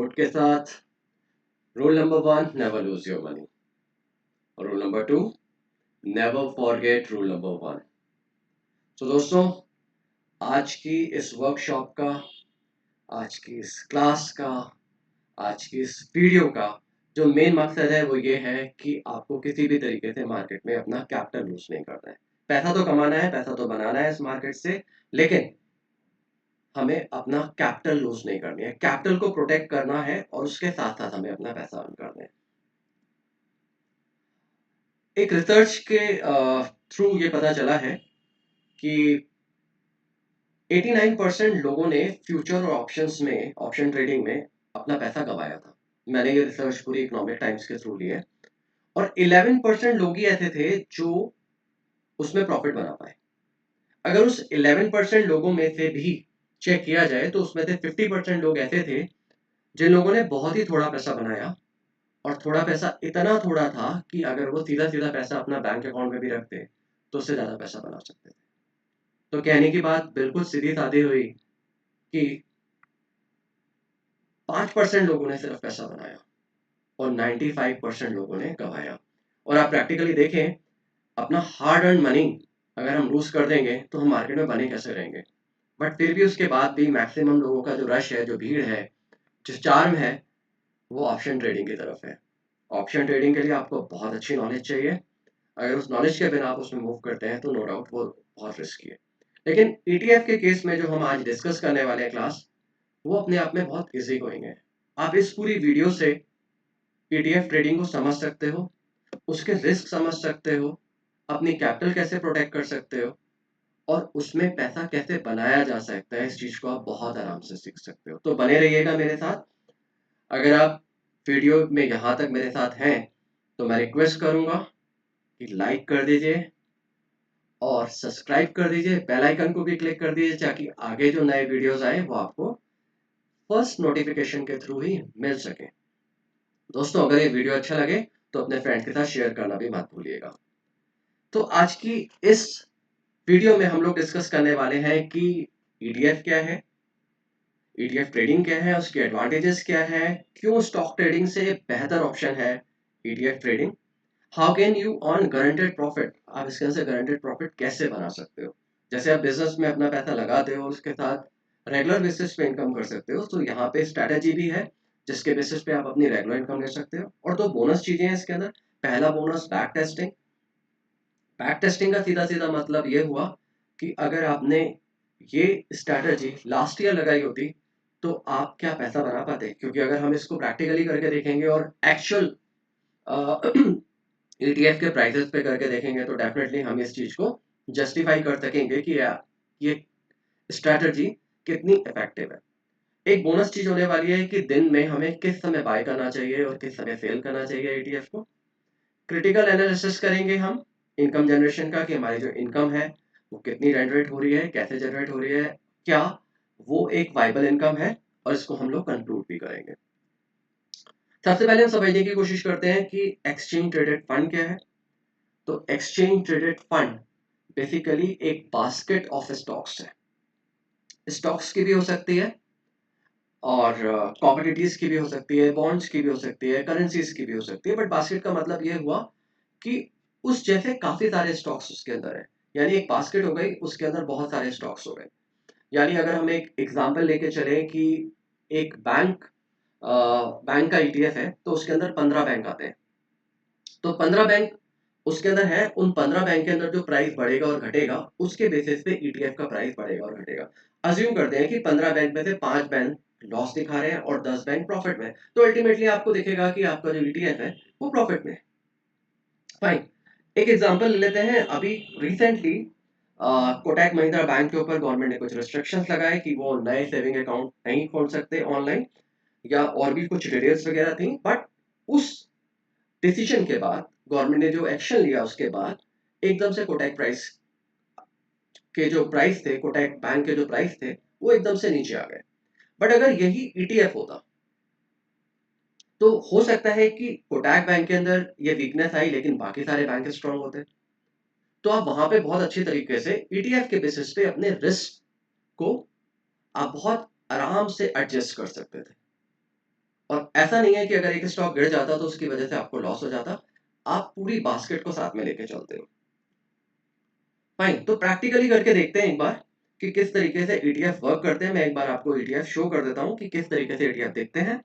Coat के साथ, rule number 1, never lose your money, और rule number 2, never forget rule number 1। तो दोस्तों, आज की इस वर्कशॉप का, आज की इस क्लास का, आज की इस वीडियो का जो मेन मकसद है वो ये है कि आपको किसी भी तरीके से मार्केट में अपना कैपिटल लूज नहीं करना है। पैसा तो कमाना है, पैसा तो बनाना है इस मार्केट से, लेकिन हमें अपना कैपिटल लूज नहीं करनी है। कैपिटल को प्रोटेक्ट करना है और उसके साथ साथ हमें अपना पैसा अर्न करना है। एक रिसर्च के थ्रू ये पता चला है कि 89% लोगों ने फ्यूचर और ऑप्शंस में, ऑप्शन ट्रेडिंग में अपना पैसा गंवाया था। मैंने ये रिसर्च पूरी इकोनॉमिक टाइम्स के थ्रू ली है। और 11% लोग ही ऐसे थे जो उसमें प्रॉफिट बना पाए। अगर उस 11% लोगों में से भी चेक किया जाए तो उसमें से 50% लोग ऐसे थे जिन लोगों ने बहुत ही थोड़ा पैसा बनाया, और थोड़ा पैसा इतना थोड़ा था कि अगर वो सीधा सीधा पैसा अपना बैंक अकाउंट में भी रखते तो उससे ज्यादा पैसा बना सकते थे। तो कहने की बात बिल्कुल सीधी सादी हुई कि 5% लोगों ने सिर्फ पैसा बनाया और 95% लोगों ने गंवाया। और आप प्रैक्टिकली देखें, अपना हार्ड अर्न मनी अगर हम लूज कर देंगे तो हम मार्केट में बने कैसे रहेंगे। बट फिर भी उसके बाद भी मैक्सिमम लोगों का जो रश है, जो भीड़ है, जो चार्म है, वो ऑप्शन ट्रेडिंग की तरफ है। ऑप्शन ट्रेडिंग के लिए आपको बहुत अच्छी नॉलेज चाहिए। अगर उस नॉलेज के बिना आप उसमें मूव करते हैं तो नो डाउट वो बहुत रिस्की है। लेकिन ईटीएफ के केस में जो हम आज डिस्कस करने वाले हैं क्लास, वो अपने आप में बहुत इजी गोइंग है। आप इस पूरी वीडियो से ईटीएफ ट्रेडिंग को समझ सकते हो, उसके रिस्क समझ सकते हो, अपनी कैपिटल कैसे प्रोटेक्ट कर सकते हो, और उसमें पैसा कैसे बनाया जा सकता है, इस चीज को आप बहुत आराम से सीख सकते हो। तो बने रहिएगा मेरे साथ। अगर आप वीडियो में यहाँ तक मेरे साथ हैं तो मैं रिक्वेस्ट करूंगा कि लाइक कर दीजिए और सब्सक्राइब कर दीजिए, बेल आइकन को भी क्लिक कर दीजिए ताकि आगे जो नए वीडियोस आए वो आपको फर्स्ट नोटिफिकेशन के थ्रू ही मिल सके। दोस्तों, अगर ये वीडियो अच्छा लगे तो अपने फ्रेंड्स के साथ शेयर करना भी मत भूलिएगा। तो आज की इस वीडियो में हम लोग डिस्कस करने वाले हैं कि ईटीएफ क्या है, ईटीएफ ट्रेडिंग क्या है, उसके एडवांटेजेस क्या है, क्यों स्टॉक ट्रेडिंग से बेहतर ऑप्शन है ETF trading, how can you earn guaranteed profit, आप इसके अंदर गारंटेड प्रॉफिट कैसे बना सकते हो। जैसे आप बिजनेस में अपना पैसा लगाते हो, उसके साथ रेगुलर बेसिस पे इनकम कर सकते हो, तो यहाँ पे स्ट्रैटेजी भी है जिसके बेसिस पे आप अपनी रेगुलर इनकम ले सकते हो। और दो बोनस चीजें हैं इसके अंदर। पहला bonus back testing. Back testing का सीधा सीधा मतलब ये हुआ कि अगर आपने ये स्ट्रैटेजी लास्ट ईयर लगाई होती तो आप क्या पैसा बना पाते, क्योंकि अगर हम इसको प्रैक्टिकली करके देखेंगे और एक्चुअल ईटीएफ के प्राइसेस पे करके देखेंगे तो डेफिनेटली हम इस चीज को जस्टिफाई कर सकेंगे कि ये स्ट्रैटेजी कितनी इफेक्टिव है। एक बोनस चीज होने वाली है कि दिन में हमें किस समय बाय करना चाहिए और किस समय सेल करना चाहिए ईटीएफ को। क्रिटिकल एनालिसिस करेंगे हम इनकम जनरेशन का, कि हमारी जो इनकम है वो कितनी जनरेट हो रही है, कैसे जनरेट हो रही है, क्या वो एक वाइबल इनकम है, और इसको हम लोग कंक्लूड भी करेंगे। सबसे पहले हम समझने की कोशिश करते हैं कि एक्सचेंज ट्रेडेड फंड क्या है। तो एक्सचेंज ट्रेडेड फंड बेसिकली एक बास्केट ऑफ स्टॉक्स है। स्टॉक्स की भी हो सकती है और कमोडिटीज की भी हो सकती है, बॉन्ड्स की भी हो सकती है, करेंसीज की भी हो सकती है। बट बास्केट का मतलब ये हुआ कि उस जैसे काफी सारे स्टॉक्स उसके अंदर है। यानी एक बास्केट हो गई, उसके अंदर बहुत सारे स्टॉक्स हो गए। यानी अगर हम एक एग्जांपल लेके चले कि एक बैंक का ईटीएफ है तो उसके अंदर 15 बैंक आते हैं। तो 15 बैंक उसके अंदर है, उन 15 बैंक के अंदर जो प्राइस बढ़ेगा और घटेगा उसके बेसिस पे ईटीएफ का प्राइस बढ़ेगा और घटेगा। अज्यूम करते हैं कि 15 बैंक में से 5 बैंक लॉस दिखा रहे हैं और 10 बैंक प्रॉफिट में, तो अल्टीमेटली आपको दिखेगा कि आपका जो ईटीएफ है वो प्रॉफिट में है। फाइन। एक एग्जांपल ले लेते हैं। अभी रिसेंटली कोटक महिंद्रा बैंक के ऊपर गवर्नमेंट ने कुछ रिस्ट्रिक्शंस लगाए कि वो नए सेविंग अकाउंट नहीं खोल सकते ऑनलाइन, या और भी कुछ डिटेल्स वगैरह थी। बट उस डिसीजन के बाद, गवर्नमेंट ने जो एक्शन लिया उसके बाद, एकदम से कोटक प्राइस के जो प्राइस थे, कोटक बैंक के जो प्राइस थे, वो एकदम से नीचे आ गए। बट अगर यही ईटीएफ होता तो हो सकता है कि कोटक बैंक के अंदर ये वीकनेस आई लेकिन बाकी सारे बैंक स्ट्रांग होते। तो आप वहां पे बहुत अच्छी तरीके से ईटीएफ के बेसिस पे अपने रिस्क को आप बहुत आराम से एडजस्ट कर सकते थे। और ऐसा नहीं है कि अगर एक स्टॉक गिर जाता तो उसकी वजह से आपको लॉस हो जाता, आप पूरी बास्केट को साथ में लेके चलते हो। फाइन, तो प्रैक्टिकली करके देखते हैं एक बार कि किस तरीके से ईटीएफ वर्क करते हैं। मैं एक बार आपको ईटीएफ शो कर देता हूँ कि किस तरीके से ईटीएफ देखते हैं।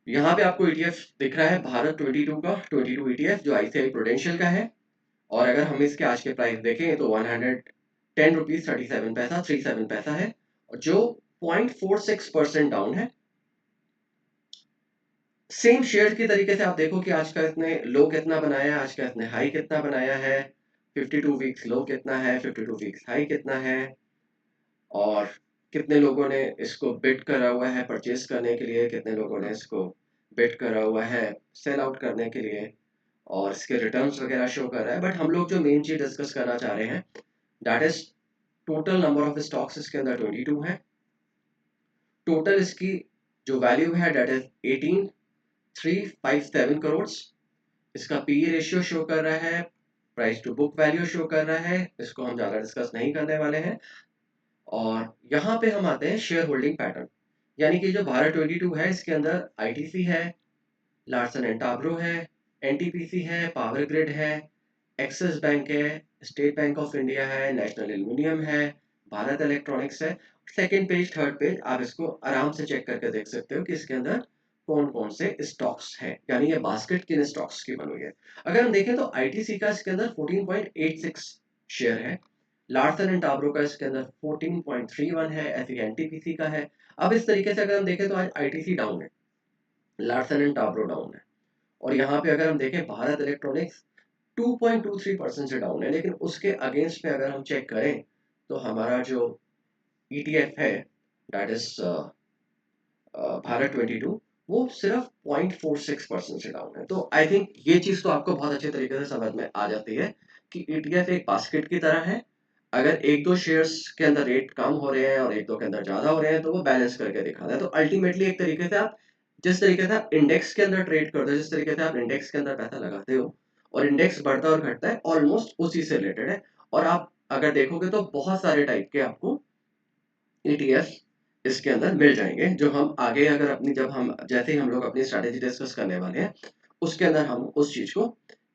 यहाँ पे आपको ईटीएफ दिख रहा है भारत 22 का 22 ईटीएफ जो आईसीआई प्रूडेंशियल का है। और अगर हम इसके आज के प्राइस देखें तो 110 रुपीज 37 पैसा 37 पैसा है, जो 0.46% डाउन है। सेम शेयर की तरीके से आप देखो कि आज का इसने लो कितना बनाया है, आज का इसने हाई कितना बनाया है, 52 वीक्स लो कितना है, 52 वीक्स हाई कितना है, और कितने लोगों ने इसको बिड करा हुआ है परचेज करने के लिए, कितने लोगों ने इसको बिड करा हुआ है सेल आउट करने के लिए, और इसके रिटर्न्स वगैरह शो कर रहा है। बट हम लोग जो मेन चीज डिस्कस करना चाह रहे हैं, that is total number of stocks इसके अंदर 22 है। टोटल इसकी जो वैल्यू है दैट इज 18,357 करोड़। इसका पीई रेशियो शो कर रहा है, price to book value show कर रहा है, इसको हम ज़्यादा डिस्कस नहीं करने वाले हैं। और यहाँ पे हम आते हैं शेयर होल्डिंग पैटर्न, यानी कि जो भारत 22 है इसके अंदर आईटीसी है, लार्सन एंड टाब्रो है, एनटीपीसी है, पावर ग्रिड है, एक्सिस बैंक है, स्टेट बैंक ऑफ इंडिया है, नेशनल एल्यूमिनियम है, भारत इलेक्ट्रॉनिक्स है। सेकेंड पेज थर्ड पेज आप इसको आराम से चेक करके देख सकते हो कि इसके अंदर कौन कौन से स्टॉक्स हैं, यानी ये बास्केट किन स्टॉक्स की बनी हुई है। अगर हम देखें तो आईटीसी का इसके अंदर 14.86 शेयर है, लार्सन एंड टाब्रो का इसके अंदर 14.31 है, ऐसे एनटीपीसी का है। अब इस तरीके से अगर हम देखें तो आज आईटीसी डाउन है, लार्सन एंड टाब्रो डाउन है, और यहाँ पे अगर हम देखें भारत इलेक्ट्रॉनिक्स 2.23% से डाउन है। लेकिन उसके अगेंस्ट में अगर हम चेक करें तो हमारा जो ईटीएफ है दैट इज भारत 22, वो सिर्फ 0.46% से डाउन है। तो आई थिंक ये चीज तो आपको बहुत अच्छे तरीके से समझ में आ जाती है कि ईटीएफ एक बास्केट की तरह है। अगर एक दो शेयर्स के अंदर रेट कम हो रहे हैं और एक दो के अंदर ज्यादा हो रहे हैं तो वो बैलेंस करके दिखाता है। तो अल्टीमेटली एक तरीके से आप जिस तरीके से आप इंडेक्स के अंदर ट्रेड करते हो, जिस तरीके से आप इंडेक्स के अंदर पैसा लगाते हो और इंडेक्स बढ़ता और घटता है, ऑलमोस्ट उसी से रिलेटेड है। और आप अगर देखोगे तो बहुत सारे टाइप के आपको ईटीएफ इसके अंदर मिल जाएंगे, जो हम आगे अगर अपनी जब हम जैसे ही हम लोग अपनी स्ट्रैटेजी डिस्कस करने वाले हैं उसके अंदर हम उस चीज को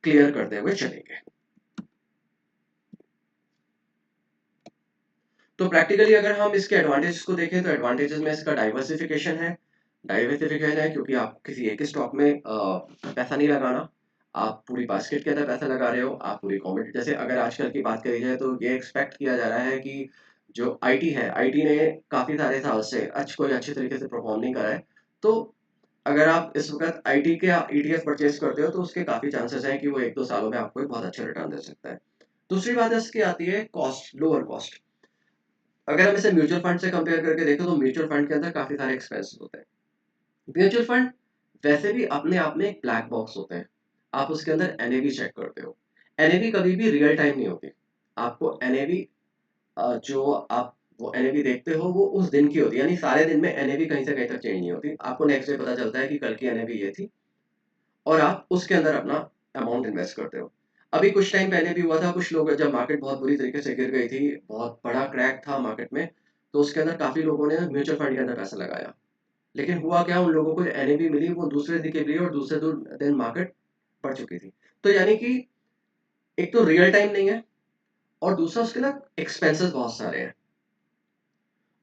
क्लियर करते हुए चलेंगे। तो प्रैक्टिकली अगर हम इसके एडवांटेजेस को देखें तो एडवांटेजेस में इसका डाइवर्सिफिकेशन है। डाइवर्सिफिकेशन है क्योंकि आप किसी एक स्टॉक में पैसा नहीं लगाना, आप पूरी बास्केट के अंदर पैसा लगा रहे हो, आप पूरी कॉमोडिटी। जैसे अगर आजकल की बात करी जाए तो ये एक्सपेक्ट किया जा रहा है कि जो आईटी है, आईटी ने काफी सारे साल से कोई अच्छे तरीके से परफॉर्म नहीं करा है। तो अगर आप इस वक्त आईटी के ईटीएफ परचेज करते हो तो उसके काफी चांसेस हैं कि वो एक दो सालों में आपको एक बहुत अच्छा रिटर्न दे सकता है। दूसरी बात इसकी आती है कॉस्ट, लोअर कॉस्ट। अगर हम इसे म्यूचुअल फंड से कंपेयर करके देखें तो म्यूचुअल फंड के अंदर काफी सारे एक्सपेंसेस होते हैं। म्यूचुअल फंड वैसे भी अपने आप में एक ब्लैक बॉक्स होते हैं, आप उसके अंदर एनएवी चेक करते हो, एनएवी कभी भी रियल टाइम नहीं होती। आपको एनएवी जो आप वो एनएवी देखते हो वो उस दिन की होती है, यानी सारे दिन में एनएवी कहीं से कहीं तक चेंज नहीं होती। आपको नेक्स्ट डे पता चलता है कि कल की एनएवी ये थी, और आप उसके अंदर अपना अमाउंट इन्वेस्ट करते हो। अभी कुछ टाइम पहले भी हुआ था, कुछ लोग जब मार्केट बहुत बुरी तरीके से गिर गई थी, बहुत बड़ा क्रैक था मार्केट में, तो उसके अंदर काफी लोगों ने म्यूचुअल फंड के अंदर पैसा लगाया। लेकिन हुआ क्या, उन लोगों को एनएवी मिली वो दूसरे दिन के लिए, और दूसरे दिन मार्केट बढ़ चुकी थी। तो यानी कि एक तो रियल टाइम नहीं है, और दूसरा उसके ना एक्सपेंसेस बहुत सारे हैं,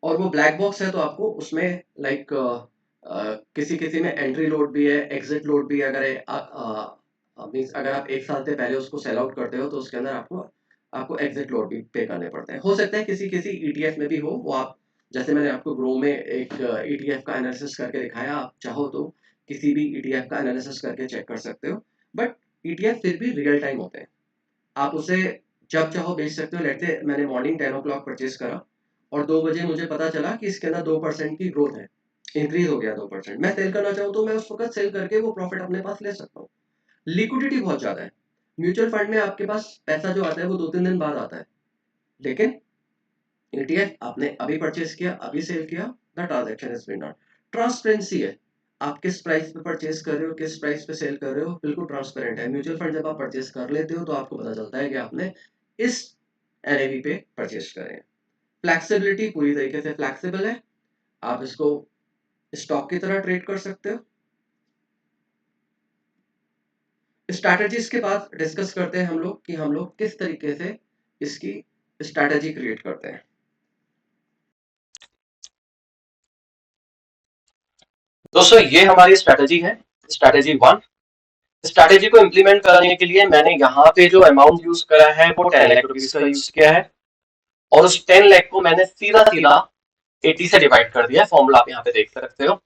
और वो ब्लैक बॉक्स है तो आपको उसमें लाइक किसी किसी में एंट्री लोड भी है, एग्जिट लोड भी है। मीन्स अगर आप एक साल से पहले उसको सेल आउट करते हो तो उसके अंदर आपको आपको एग्जिट लोड भी पे करने पड़ते हैं। हो सकता है किसी किसी ईटीएफ में भी हो, वो आप जैसे मैंने आपको ग्रो में एक ईटीएफ का एनालिसिस करके दिखाया, आप चाहो तो किसी भी ईटीएफ का एनालिसिस करके चेक कर सकते हो। बट ईटीएफ फिर भी रियल टाइम होते हैं, आप उसे जब चाहो बेच सकते हो। लेते मैंने मॉर्निंग 10 o'clock परचेज करा और 2 बजे मुझे पता चला कि इसके अंदर 2% की ग्रोथ है, इंक्रीज हो गया 2%, मैं सेल करना चाहूँ तो मैं उस वक्त सेल करके वो प्रॉफिट अपने पास ले सकता हूँ। लिक्विडिटी बहुत ज्यादा है। म्यूचुअल फंड में आपके पास पैसा जो आता है वो 2-3 दिन बाद आता है, लेकिन ईटीएफ आपने अभी परचेज किया, अभी सेल किया, the transaction is been done. Transparency है, आप किस प्राइस पे परचेज कर रहे हो, किस प्राइस पे सेल कर रहे हो, बिल्कुल ट्रांसपेरेंट है। म्यूचुअल फंड जब आप परचेज कर लेते हो तो आपको पता चलता है कि आपने इस एनएवी पे परचेज करें। फ्लैक्सिबिलिटी पूरी तरीके से फ्लैक्सिबल है, आप इसको स्टॉक की तरह ट्रेड कर सकते हो, स्ट्रैटेजीज के बाद डिस्कस करते हैं हम लोग कि हम लोग किस तरीके से इसकी स्ट्रैटेजी क्रिएट करते हैं। दोस्तों ये हमारी स्ट्रैटेजी है, स्ट्रैटेजी 1। स्ट्रैटेजी को इम्प्लीमेंट करने के लिए मैंने यहाँ पे जो अमाउंट यूज करा है वो 10 लाख रुपीज का यूज किया है, और उस 10 लाख को मैंने सीधा सीधा 80 से डिवाइड कर दिया है। फॉर्मूला आप यहाँ पे देख सकते हो।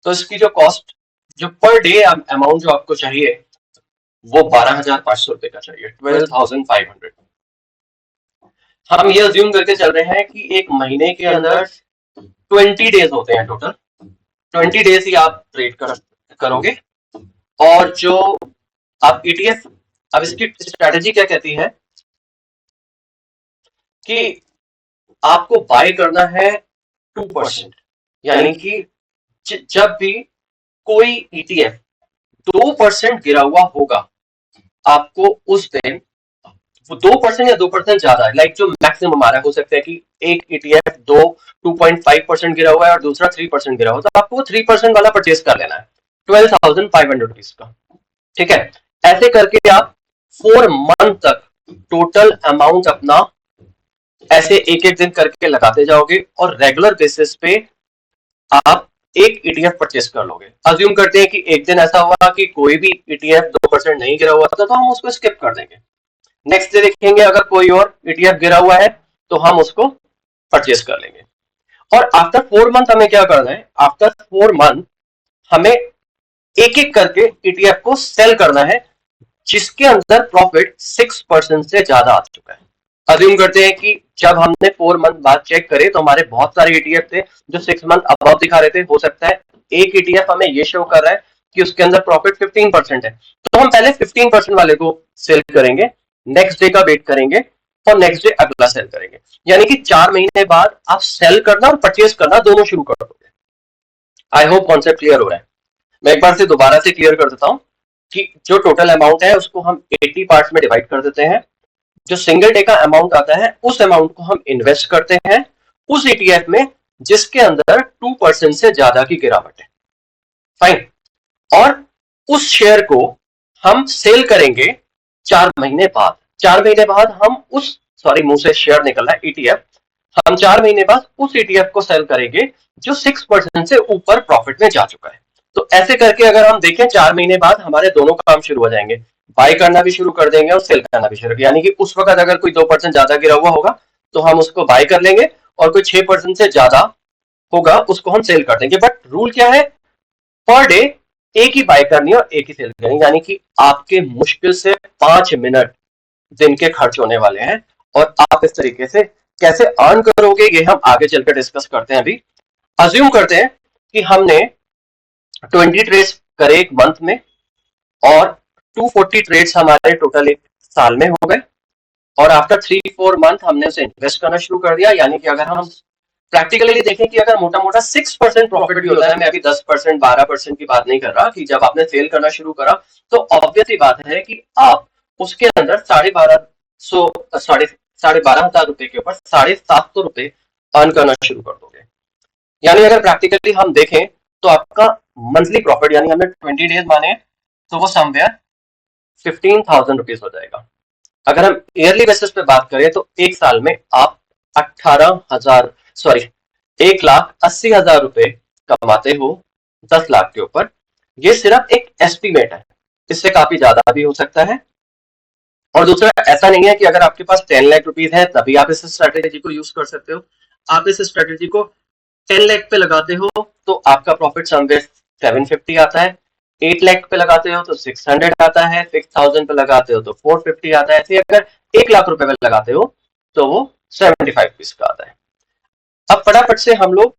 तो इसकी जो कॉस्ट, जो पर डे अमाउंट जो आपको चाहिए वो 12,500 रुपए का चाहिए, 12,500। हम ये अज्यूम करके चल रहे हैं कि एक महीने के अंदर 20 डेज होते हैं टोटल, 20 डेज ही आप ट्रेड करोगे। और जो आप ईटीएफ, अब इसकी स्ट्रैटेजी क्या कहती है कि आपको बाय करना है 2%, यानी कि जब भी कोई ईटीएफ 2% गिरा हुआ होगा, आपको उस दिन वो 2% या 2% ज्यादा है, लाइक जो मैक्सिमम हमारा हो सकता है कि एक ईटीएफ 2.5% गिरा हुआ है और दूसरा 3% गिरा हुआ, तो आपको 3% वाला परचेज कर लेना है 12,500 रुपीज का। ठीक है, ऐसे करके आप 4 मंथ तक टोटल अमाउंट अपना ऐसे एक एक दिन करके लगाते जाओगे, और रेगुलर बेसिस पे आप एक ईटीएफ परचेस कर लोगे। अज्यूम करते हैं कि एक दिन ऐसा हुआ कि कोई भी ईटीएफ 2% नहीं गिरा हुआ था, तो हम उसको स्किप कर देंगे। नेक्स्ट डे देखेंगे अगर कोई और ईटीएफ गिरा हुआ है तो हम उसको परचेस कर लेंगे। और आफ्टर 4 मंथ हमें क्या करना है, आफ्टर 4 मंथ हमें एक एक करके ईटीएफ को सेल करना है जिसके अंदर प्रॉफिट 6% से ज्यादा आ चुका है। अज्यूम करते हैं कि जब हमने 4 मंथ बाद चेक करे तो हमारे बहुत सारे ईटीएफ थे जो 6 मंथ अबव दिखा रहे थे। हो सकता है एक ईटीएफ हमें ये शो कर रहा है कि उसके अंदर प्रॉफिट 15% है, तो हम पहले 15% वाले को सेल करेंगे, नेक्स्ट डे का वेट करेंगे और नेक्स्ट डे अगला सेल करेंगे। यानी कि 4 महीने बाद आप सेल करना और परचेज करना दोनों शुरू कर दोगे। आई होप कॉन्सेप्ट क्लियर हो रहा है। मैं एक बार से दोबारा से क्लियर कर देता हूं कि जो टोटल अमाउंट है उसको हम 80 पार्ट्स में डिवाइड कर देते हैं। जो सिंगल डे का अमाउंट आता है उस अमाउंट को हम इन्वेस्ट करते हैं उस ईटीएफ में जिसके अंदर 2% से ज्यादा की गिरावट है। फाइन। और उस शेयर को हम सेल करेंगे 4 महीने बाद। 4 महीने बाद हम उस, सॉरी मुंह से शेयर निकल रहा है, ईटीएफ, हम 4 महीने बाद उस ईटीएफ को सेल करेंगे जो 6% से ऊपर प्रॉफिट में जा चुका है। तो ऐसे करके अगर हम देखें 4 महीने बाद हमारे दोनों काम शुरू हो जाएंगे, बाय करना भी शुरू कर देंगे और सेल करना भी शुरू, यानी कि उस वक्त अगर कोई 2% ज्यादा गिरा हुआ होगा तो हम उसको बाय कर लेंगे, और कोई 6% से ज्यादा होगा उसको हम सेल कर देंगे। बट रूल क्या है, पर डे एक ही बाय करनी है और एक ही सेल करनी, यानी कि आपके मुश्किल से 5 मिनट दिन के खर्च होने वाले हैं। और आप इस तरीके से कैसे अर्न करोगे ये हम आगे चलकर डिस्कस करते हैं। अभी अज्यूम करते हैं कि हमने 20 ट्रेड्स करे एक मंथ में, और 240 ट्रेड्स हमारे टोटल एक साल में हो गए, और आफ्टर 3-4 मंथ हमने उसे इन्वेस्ट करना शुरू कर दिया। यानी कि अगर हम प्रैक्टिकली देखें कि अगर मोटा मोटा 6% प्रॉफिट भी होता है, मैं अभी 10% 12% की बात नहीं कर रहा, कि जब आपने सेल करना शुरू करा तो ऑब्वियस ही बात है कि आप उसके अंदर 12,500 रुपए के ऊपर 750 रुपए अर्न करना शुरू कर दोगे। यानी अगर प्रैक्टिकली हम देखें तो आपका मंथली प्रॉफिट, यानी हमने 20 डेज माने तो वो समवेयर 15,000 रुपीज हो जाएगा। अगर हम ईयरली बेसिस पे बात करें तो एक साल में आप 1,80,000 रुपए कमाते हो 10 लाख के ऊपर। ये सिर्फ एक एस्टिमेट है, इससे काफी ज्यादा भी हो सकता है। और दूसरा, ऐसा नहीं है कि अगर आपके पास 10 लाख रुपीज है तभी आप इस स्ट्रेटेजी को यूज कर सकते हो। आप इस स्ट्रेटेजी को 10 लाख पे लगाते हो तो आपका प्रॉफिट समवेयर 750 आता है, 8 लाख पे लगाते हो तो 600 आता है, 6,000 पे लगाते हो तो 450 आता है, फिर अगर 1 लाख रुपए पे लगाते हो तो वो 75 पीस का आता है। अब फटाफट से हम लोग,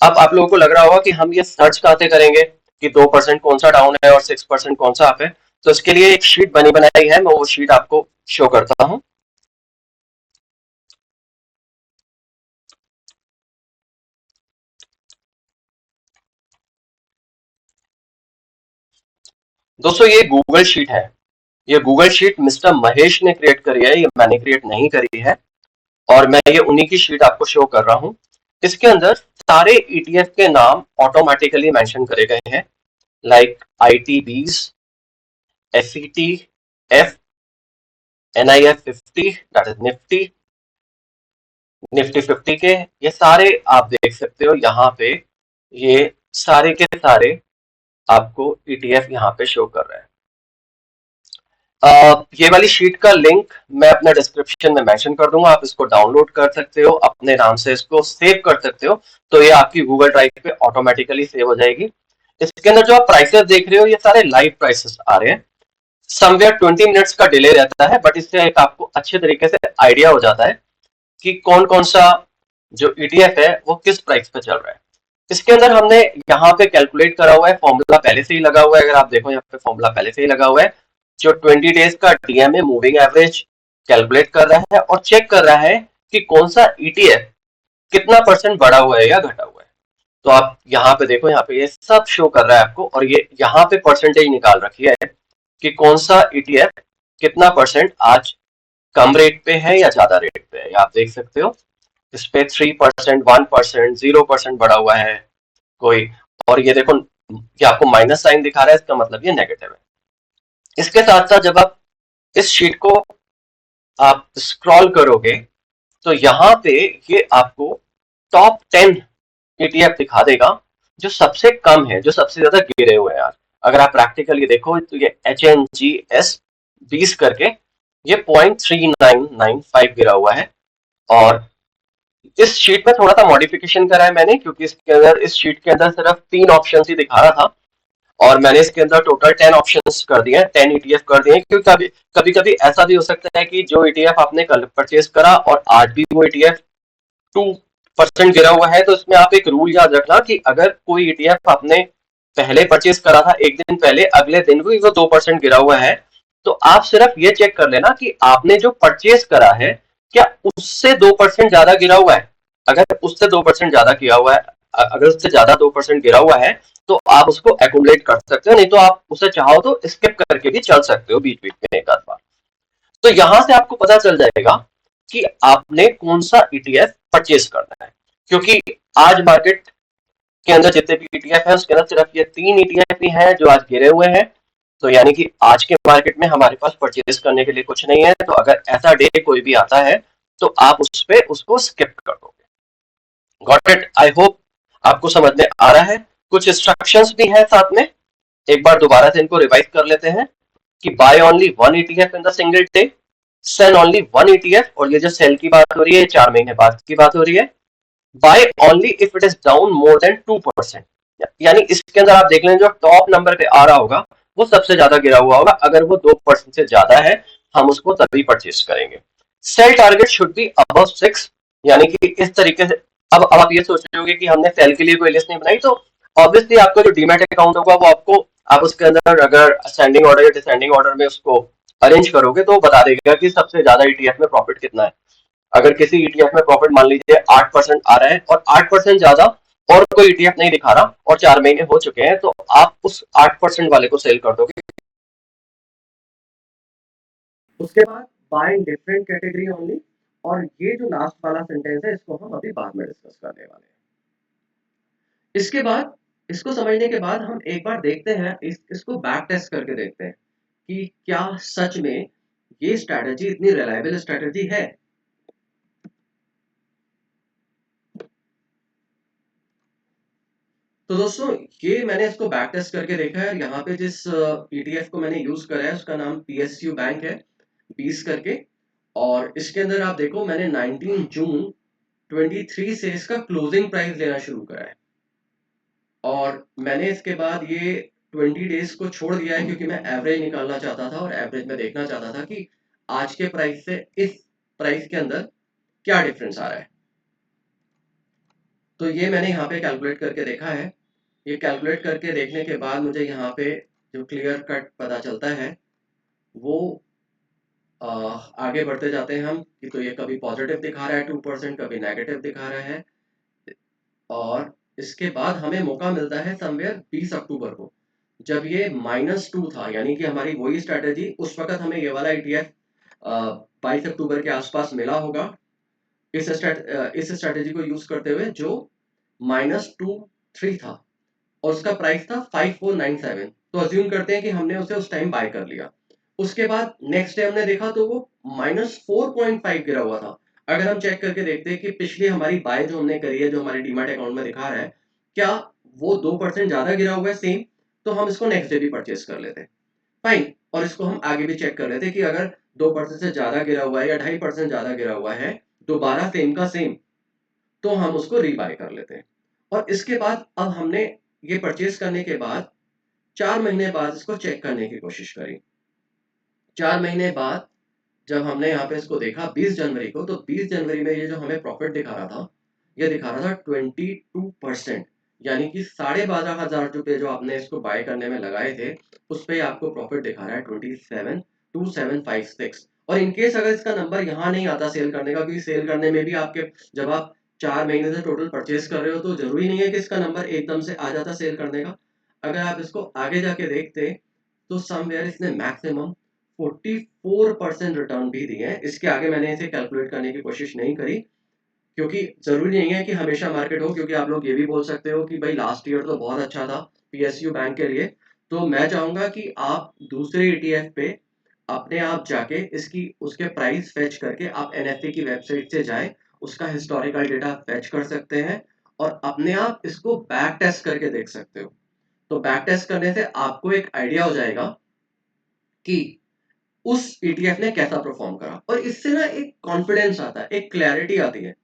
अब आप लोगों को लग रहा होगा कि हम ये सर्च कहते करेंगे कि 2% कौन सा डाउन है और 6% कौन सा अप है। तो इसके लिए एक शीट बनी बनाई है, मैं वो शीट आपको शो करता हूं। दोस्तों ये गूगल शीट है, ये गूगल शीट मिस्टर महेश ने क्रिएट करी है, ये मैंने क्रिएट नहीं करी है, और मैं ये उन्हीं की शीट आपको शो कर रहा हूं। इसके अंदर सारे ईटीएफ के नाम ऑटोमेटिकली मेंशन करे गए हैं, लाइक आईटीबीज, SETF, NIF 50 that is Nifty, Nifty 50 के, ये सारे आप देख सकते हो यहाँ पे, ये सारे के सारे आपको ETF यहाँ पे शो कर रहे हैं। ये वाली शीट का लिंक मैं अपने डिस्क्रिप्शन में मेंशन कर दूंगा, आप इसको डाउनलोड कर सकते हो, अपने नाम से इसको सेव कर सकते हो, तो ये आपकी गूगल ड्राइव पे ऑटोमेटिकली सेव हो जाएगी। इसके अंदर जो आप प्राइसेस देख रहे हो ये सारे लाइव प्राइसेस आ रहे हैं, समवेयर 20 मिनट्स का डिले रहता है, बट इससे एक आपको अच्छे तरीके से आइडिया हो जाता है कि कौन कौन सा जो ETF है वो किस प्राइस पे चल रहा है। इसके अंदर हमने यहाँ पे कैलकुलेट करा हुआ है, फॉर्मूला पहले से ही लगा हुआ है, अगर आप देखो यहाँ पे फॉर्मूला पहले से ही लगा हुआ है, जो 20 डेज का DMA मूविंग एवरेज कैलकुलेट कर रहा है और चेक कर रहा है कि कौन सा ETF कितना परसेंट बढ़ा हुआ है या घटा हुआ है। तो आप यहाँ पे देखो, यहाँ पे ये सब शो कर रहा है आपको, और ये यहाँ पे परसेंटेज निकाल रखी है कि कौन सा ETF कितना परसेंट आज कम रेट पे है या ज्यादा रेट पे है, आप देख सकते हो। इस पे 3%, 1%, 0% बढ़ा हुआ है कोई, और ये देखो ये आपको माइनस साइन दिखा रहा है, इसका मतलब ये नेगेटिव है। इसके साथ साथ जब आप इस शीट को आप स्क्रॉल करोगे तो यहाँ पे ये आपको टॉप 10 ETF दिखा देगा जो सबसे कम है, जो सबसे ज्यादा गिरे हुए हैं। अगर आप प्रैक्टिकली देखो तो ये HNGS 20 करके ये 0.3995 गिरा हुआ है, और इस शीट में थोड़ा सा मॉडिफिकेशन करा है मैंने, क्योंकि इसके अंदर, इस शीट के अंदर सिर्फ 3 ऑप्शन ही दिखा रहा था, और मैंने इसके अंदर टोटल 10 ऑप्शंस कर दिए हैं, 10 ETF कर दिए हैं, क्योंकि कभी कभी ऐसा भी हो सकता है कि जो ETF आपने कल परचेज करा और आज भी वो ETF 2% गिरा हुआ है, तो इसमें आप एक रूल याद रखना कि अगर कोई ETF आपने पहले परचेज करा था एक दिन पहले, अगले दिन भी वो 2% गिरा हुआ है, तो आप सिर्फ ये चेक कर लेना कि आपने जो परचेज करा है क्या उससे 2% ज्यादा गिरा हुआ है। अगर उससे 2% ज्यादा किया हुआ है, अगर उससे ज्यादा 2% गिरा हुआ है, तो आप उसको एक्यूमुलेट कर सकते हो, नहीं तो आप उसे चाहो तो स्किप करके भी चल सकते हो बीच बीच में एक आध बार। तो यहां से आपको पता चल जाएगा कि आपने कौन सा ETF परचेज करना है, क्योंकि आज मार्केट के अंदर जितने भी ETF है उसके अंदर सिर्फ ये 3 ETF ही हैं जो आज गिरे हुए हैं, तो यानी कि आज के मार्केट में हमारे पास परचेज करने के लिए कुछ नहीं है। तो अगर ऐसा डे कोई भी आता है तो आप उस पे उसको स्किप कर दोगे। Got it? आई होप आपको समझ में आ रहा है। कुछ इंस्ट्रक्शंस भी हैं साथ में, एक बार दोबारा से इनको रिवाइज कर लेते हैं कि buy only 1 ETF in the single day, sell only 1 ETF, और ये जो सेल की बात हो रही है 4 महीने बाद की बात हो रही है, buy only if it is down more than 2%। यानी इसके अंदर आप देख लें जो टॉप नंबर पे आ रहा होगा वो सबसे ज्यादा गिरा हुआ होगा, अगर वो 2% से ज्यादा है हम उसको तभी परचेज करेंगे। Sell target should be above 6, यानी कि इस तरीके से। अब आप ये सोच रहे होगे कि हमने सेल के लिए कोई लिस्ट नहीं बनाई, तो ऑब्वियसली आपका जो डीमैट अकाउंट होगा वो आपको, आप उसके अंदर अगर असेंडिंग ऑर्डर या डिसेंडिंग ऑर्डर में उसको अरेंज करोगे तो वो बता देगा कि सबसे ज्यादा ETF में प्रॉफिट कितना है। अगर किसी ETF में प्रॉफिट मान लीजिए 8% आ रहा है और 8% ज्यादा और कोई ETF नहीं दिखा रहा और 4 महीने हो चुके हैं, तो आप उस 8% वाले को सेल कर दोगे। उसके बाद बाय डिफरेंट कैटेगरी ओनली, और ये जो लास्ट वाला सेंटेंस है इसको हम अभी बाद में डिस्कस करने वाले हैं। इसके बाद, इसको समझने के बाद हम एक बार देखते हैं, इसको बैक टेस्ट करके देखते हैं कि क्या सच में ये स्ट्रैटेजी इतनी रिलायबल स्ट्रैटेजी है। तो दोस्तों ये मैंने इसको बैक टेस्ट करके देखा है, यहाँ पे जिस ETF को मैंने यूज करा है उसका नाम PSU बैंक है 20 करके, और इसके अंदर आप देखो मैंने 19 जून 23 से इसका क्लोजिंग प्राइस लेना शुरू करा है, और मैंने इसके बाद ये 20 डेज को छोड़ दिया है क्योंकि मैं एवरेज निकालना चाहता था और एवरेज में देखना चाहता था कि आज के प्राइस से इस प्राइस के अंदर क्या डिफरेंस आ रहा है। तो ये मैंने यहाँ पे कैलकुलेट करके देखा है। ये कैलकुलेट करके देखने के बाद मुझे यहाँ पे जो क्लियर कट पता चलता है वो आगे बढ़ते जाते हैं हम कि तो ये कभी पॉजिटिव दिखा रहा है 2%, कभी नेगेटिव दिखा रहा है, और इसके बाद हमें मौका मिलता है समवेयर 20 अक्टूबर को, जब ये -2 था, यानी कि हमारी वही स्ट्रैटेजी उस वक्त हमें ये वाला ETF 22 अक्टूबर के आसपास मिला होगा इस स्ट्रैटेजी को यूज करते हुए, जो -2 3 था और उसका प्राइस था 5497। तो अज्यूम करते हैं कि हमने उसे उस टाइम बाय कर लिया। उसके बाद नेक्स्ट डे हमने देखा तो वो -4.5 गिरा हुआ था। अगर हम चेक करके देखते हैं कि पिछली हमारी बाय जो हमने करी है, जो हमारी डीमैट अकाउंट में दिखा रहा है, क्या वो 2% ज़्यादा गिरा हुआ है सेम, तो हम इसको नेक्स्ट डे भी परचेज़ कर लेते हैं। फाइन। और इसको हम आगे भी चेक कर लेते हैं कि अगर 2% से ज़्यादा गिरा हुआ है या 2.5% ज़्यादा गिरा हुआ है, दोबारा सेम का सेम, तो हम उसको रीबाय कर लेते हैं। और इसके बाद अब हमने ये परचेज़ करने के बाद 4 महीने बाद इसको चेक करने की कोशिश करी। 4 महीने बाद जब हमने यहाँ पे इसको देखा 20 जनवरी को, तो 20 जनवरी में ये जो हमें प्रॉफिट दिखा रहा था, ये दिखा रहा था 22%, यानी कि 12,500 रुपए जो आपने इसको बाय करने में लगाए थे, उस पे आपको प्रॉफिट दिखा रहा है 27,2756। और इन केस अगर इसका नंबर यहाँ नहीं आता सेल करने का, क्योंकि सेल करने में भी आपके, जब आप 4 महीने से टोटल परचेज कर रहे हो तो जरूरी नहीं है कि इसका नंबर एकदम से आ जाता सेल करने का। अगर आप इसको आगे जाके देखते तो समवेयर इसने मैक्सिमम 44% रिटर्न भी दिए हैं। इसके आगे मैंने इसे कैलकुलेट करने की कोशिश नहीं करी, क्योंकि ज़रूरी नहीं है कि हमेशा मार्केट हो, क्योंकि आप लोग ये भी बोल सकते हो कि भाई लास्ट ईयर तो बहुत अच्छा था पीएसयू बैंक के लिए। तो मैं चाहूँगा कि आप दूसरे ईटीएफ पे अपने आप जाके इसकी उसके प्राइस फेच करके आप एनएफटी की वेबसाइट से जाएँ, उसका हिस्टोरिकल डेटा फेच कर सकते हैं और अपने आप इसको बैक टेस्ट करके देख सकते हो। तो बैक टेस्ट करने से आपको एक आइडिया हो जाएगा कि उस ईटीएफ ने कैसा परफॉर्म करा, और इससे ना एक कॉन्फिडेंस आता है, एक क्लैरिटी आती है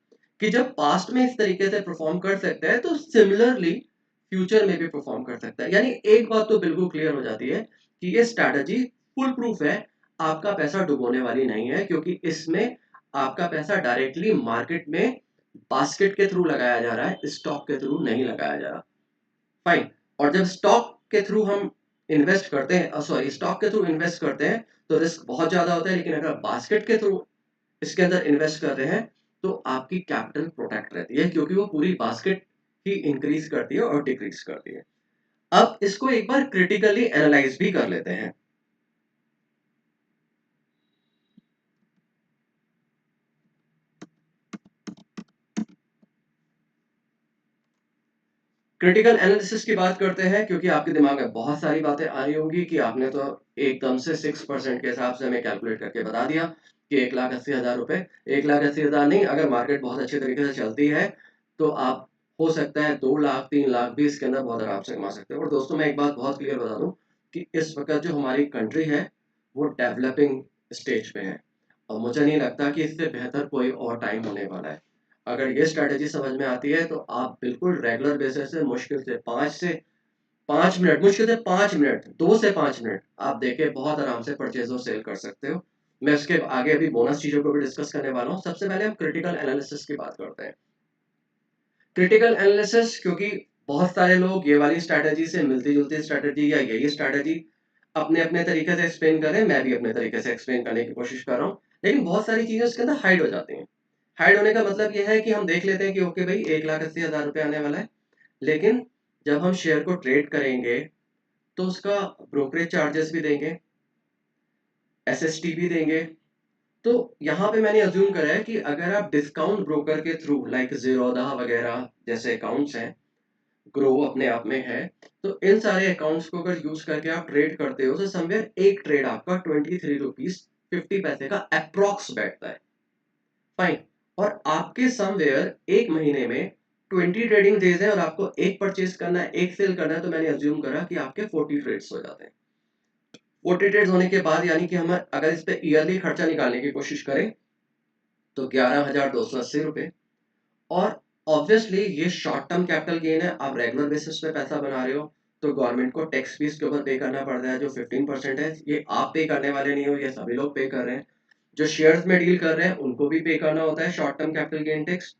कि जब पास्ट में इस तरीके से परफॉर्म कर सकता है तो सिमिलरली फ्यूचर में भी परफॉर्म कर सकता है। यानी एक बात तो बिल्कुल क्लियर हो जाती है कि ये स्ट्रैटेजी फुल प्रूफ है, आपका पैसा डुबोने वाली नहीं है, क्योंकि इसमें आपका पैसा डायरेक्टली मार्केट में बास्केट के थ्रू लगाया जा रहा है, स्टॉक के थ्रू नहीं लगाया जा रहा। फाइन। और जब स्टॉक के थ्रू हम इन्वेस्ट करते हैं, सॉरी, स्टॉक के थ्रू इन्वेस्ट करते हैं तो रिस्क बहुत ज्यादा होता है, लेकिन अगर बास्केट के थ्रू इसके अंदर इन्वेस्ट कर रहे हैं तो आपकी कैपिटल प्रोटेक्ट रहती है, क्योंकि वो पूरी बास्केट ही इंक्रीज करती है और डिक्रीज करती है। अब इसको एक बार क्रिटिकली एनालाइज भी कर लेते हैं। क्रिटिकल एनालिसिस की बात करते हैं, क्योंकि आपके दिमाग में बहुत सारी बातें आ रही होंगी कि आपने तो एकदम से 6% के हिसाब से हमें कैलकुलेट करके बता दिया कि 1,80,000 रुपए, 1,80,000 नहीं, अगर मार्केट बहुत अच्छे तरीके से चलती है तो आप हो सकता है 2 लाख 3 लाख भी इसके अंदर बहुत आराम से कमा सकते हो। और दोस्तों मैं एक बात बहुत क्लियर बता दूं कि इस वक्त जो हमारी कंट्री है वो डेवलपिंग स्टेज पे है, और मुझे नहीं लगता कि इससे बेहतर कोई और टाइम होने वाला है। अगर ये स्ट्रैटेजी समझ में आती है तो आप बिल्कुल रेगुलर बेसिस से मुश्किल से 5 मिनट, मुश्किल से 5 मिनट, 2 से 5 मिनट आप देखे बहुत आराम से परचेज और सेल कर सकते हो। मैं इसके आगे अभी बोनस चीजों को भी डिस्कस करने वाला हूँ। सबसे पहले हम क्रिटिकल एनालिसिस की बात करते हैं। क्रिटिकल एनालिसिस, क्योंकि बहुत सारे लोग ये वाली स्ट्रैटेजी से मिलती जुलती स्ट्रैटेजी या यही स्ट्रैटेजी अपने अपने तरीके से एक्सप्लेन करें, मैं भी अपने तरीके से एक्सप्लेन करने की कोशिश कर रहा हूँ, लेकिन बहुत सारी चीजें उसके अंदर हाइड हो जाती हैं। हाइड होने का मतलब ये है कि हम देख लेते हैं कि ओके भाई 1,80,000 रुपये आने वाला है, लेकिन जब हम शेयर को ट्रेड करेंगे तो उसका ब्रोकरेज चार्जेस भी देंगे, एसएसटी भी देंगे। तो यहाँ पे मैंने अज्यूम करा है कि अगर आप डिस्काउंट ब्रोकर के थ्रू लाइक जीरोधा वगैरह जैसे अकाउंट्स हैं, ग्रो अपने आप में है, तो इन सारे अकाउंट्स को अगर यूज करके आप ट्रेड करते हो तो समवेयर एक ट्रेड आपका 23 रुपीज 50 पैसे का अप्रोक्स बैठता है। फाइन। और आपके समवेयर एक महीने में 20 ट्रेडिंग डेज है और आपको एक परचेज करना है, एक सेल करना है, तो मैंने अज्यूम करा कि आपके 40 ट्रेड्स हो जाते हैं। 40 ट्रेड्स होने के बाद यानी कि हम अगर इस पे ईयरली खर्चा निकालने की कोशिश करें तो 11,280 रुपए। और ऑब्वियसली ये शॉर्ट टर्म कैपिटल गेन है, आप रेगुलर बेसिस पे पैसा बना रहे हो तो गवर्नमेंट को टैक्स भी इसके ऊपर पे करना पड़ता है, जो 15% है। ये आप पे करने वाले नहीं हो, ये सभी लोग पे कर रहे हैं। जो शेयर्स में डील कर रहे हैं उनको भी पे करना होता है short term capital gain tax.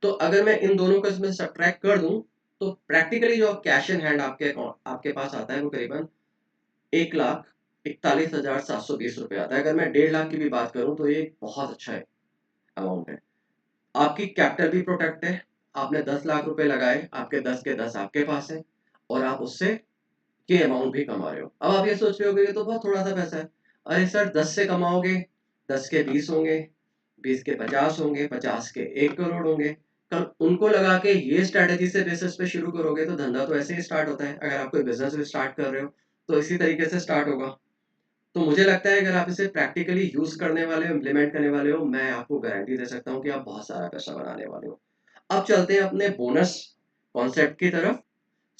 तो अगर मैं इन दोनों को इसमें सब्ट्रैक्ट कर दूं तो प्रैक्टिकली जो कैश इन हैंड आपके अकाउंट आपके पास आता है वो करीबन 1,41,720 रुपये आता है। अगर मैं 1.5 लाख की भी बात करूं तो ये बहुत अच्छा है, अमाउंट है। आपकी कैपिटल भी प्रोटेक्ट है, आपने 10 लाख रुपए लगाए, आपके 10 के 10 आपके पास है, और आप उससे ये अमाउंट भी कमा रहे हो। अब आप ये सोच रहे हो ये तो बहुत थोड़ा सा पैसा है। अरे सर, 10 से कमाओगे, 10 के 20 होंगे, 20 के 50 होंगे, 50 के 1 करोड़ होंगे। कल उनको लगा के ये स्ट्रैटेजी से बेसिस पे शुरू करोगे तो धंधा तो ऐसे ही स्टार्ट होता है। अगर आप कोई बिजनेस भी स्टार्ट कर रहे हो तो इसी तरीके से स्टार्ट होगा। तो मुझे लगता है अगर आप इसे प्रैक्टिकली यूज़ करने वाले हो, इम्प्लीमेंट करने वाले हो, मैं आपको गारंटी दे सकता हूँ कि आप बहुत सारा पैसा बनाने वाले हो। अब चलते हैं अपने बोनस कॉन्सेप्ट की तरफ।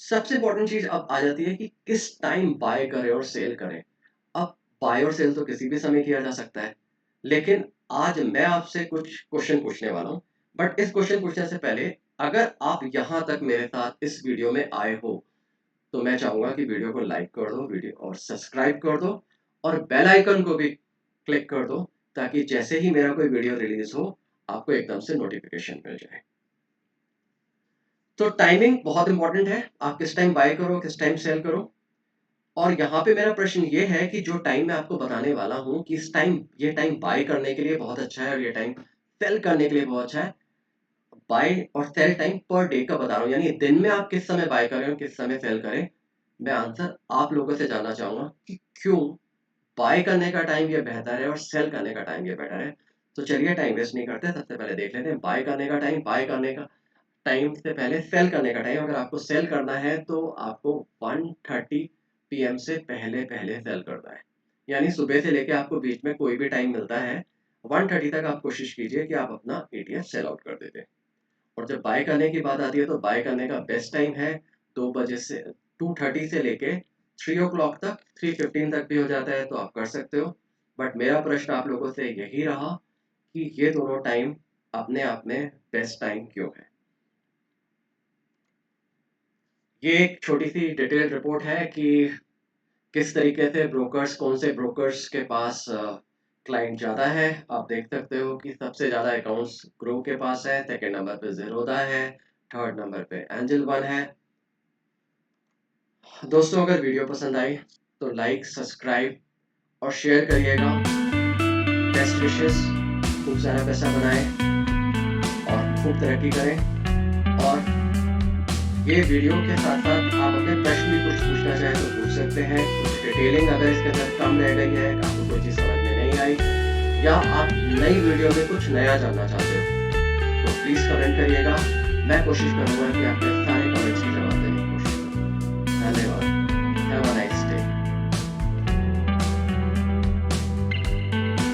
सबसे इम्पोर्टेंट चीज़ अब आ जाती है कि किस टाइम बाय करें और सेल करें। अब बाय और सेल तो किसी भी समय किया जा सकता है, लेकिन आज मैं आपसे कुछ क्वेश्चन पूछने वाला हूँ। बट इस क्वेश्चन पूछने से पहले, अगर आप यहाँ तक मेरे साथ इस वीडियो में आए हो, तो मैं चाहूँगा कि वीडियो को लाइक कर दो, वीडियो और सब्सक्राइब कर दो और बेल आइकन को भी क्लिक कर दो, ताकि जैसे ही मेरा कोई वीडियो रिलीज हो, आपको एकदम से नोटिफिकेशन मिल जाए। तो टाइमिंग बहुत इंपॉर्टेंट है, आप किस टाइम बाय करो, किस टाइम सेल करो। और यहाँ पे मेरा प्रश्न ये है कि जो टाइम मैं आपको बताने वाला हूँ कि इस टाइम, ये टाइम बाय करने के लिए बहुत अच्छा है और ये टाइम सेल करने के लिए बहुत अच्छा है। बाय और सेल टाइम पर डे का बता रहा हूँ, यानी दिन में आप किस समय बाय करें और किस समय सेल करें। मैं आंसर आप लोगों से जानना चाहूंगा कि क्यों बाय करने का टाइम ये बेहतर है और सेल करने का टाइम ये बेटर है। तो चलिए टाइम वेस्ट नहीं करते, सबसे पहले देख लेते हैं बाय करने का टाइम। बाय करने का टाइम से पहले सेल करने का टाइम, अगर आपको सेल करना है तो आपको 1:30 पीएम से पहले पहले सेल करना है। यानी सुबह से लेके आपको बीच में कोई भी टाइम मिलता है, 1:30 तक आप कोशिश कीजिए कि आप अपना एटीएम सेल आउट कर देते। और जब बाय करने की बात आती है तो बाय करने का बेस्ट टाइम है 2 बजे से 2:30 से लेके 3 o'clock तक, 3:15 तक भी हो जाता है तो आप कर सकते हो। बट मेरा प्रश्न आप लोगों से यही रहा कि ये दोनों टाइम अपने आप में बेस्ट टाइम क्यों है। ये एक छोटी सी डिटेल रिपोर्ट है कि किस तरीके से ब्रोकर्स, कौन से ब्रोकर्स के पास क्लाइंट ज़्यादा है। आप देख सकते हो कि सबसे ज़्यादा अकाउंट्स ग्रो के पास है, सेकंड नंबर पे ज़ीरोधा है, थर्ड नंबर पे एंजल वन है। दोस्तों अगर वीडियो पसंद आई तो लाइक, सब्सक्राइब और शेयर करिएगा। बेस्ट विशेस, खूब सारा पैसा बनाएं और खूब तरक्की करें। और ये वीडियो के साथ साथ आप अपने प्रश्न भी कुछ पूछना चाहें तो पूछ सकते हैं। कुछ डिटेलिंग अगर इसके अंदर कम रह गई है, आपको कोई चीज़ समझ में नहीं आई, या आप नई वीडियो में कुछ नया जानना चाहते हो, तो प्लीज़ कमेंट करिएगा। मैं कोशिश करूँगा कि आपके सारे कमेंट्स की जवाब देने की कोशिश करूँ। धन्यवाद।